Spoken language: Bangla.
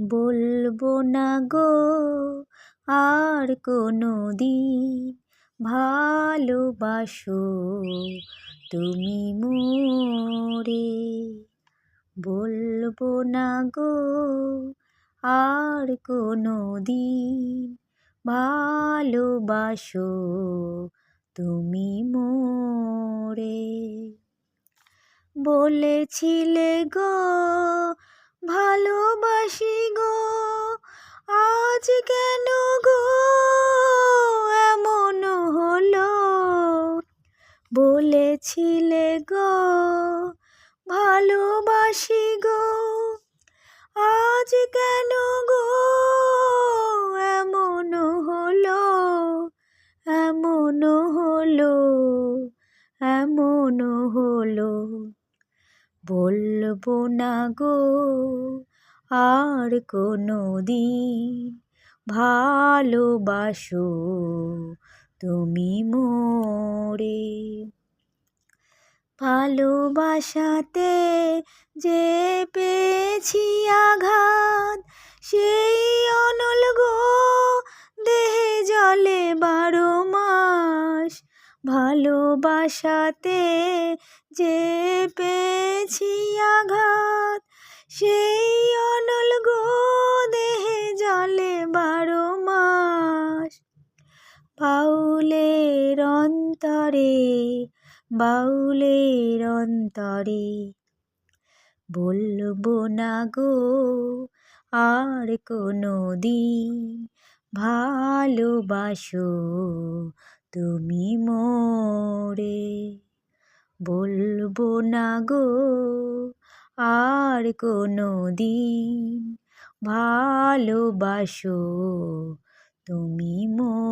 বলবো না গো আর কোনোদিন ভালোবাসো তুমি মোরে। বলবো না গো আর কোনোদিন ভালোবাসো তুমি মোরে। বলেছিলে গো ভালোবাসি গো, আজ কেন গো এমন হলো। বলেছিলে গো ভালোবাসি গো, আজ কেন গো এমন হলো, এমন হলো, এমন হলো। বলবো না গো আর কোনোদিন ভালোবাসো তুমি মোরে। ভালোবাসাতে যে পেয়েছি আঘাত, সেই অনল গো দেহে জ্বলে 12 মাস। ভালোবাসাতে যে পেয়েছি আঘাত, সেই অনল গো দেহে জ্বলে 12 মাস। বাউলের অন্তরে, বাউলের অন্তরে, বলবো না গো আর কোনোদিন ভালোবাসো তুমি মোরে। বলবো না গো আর কোনোদিন ভালোবাসো তুমি মোরে।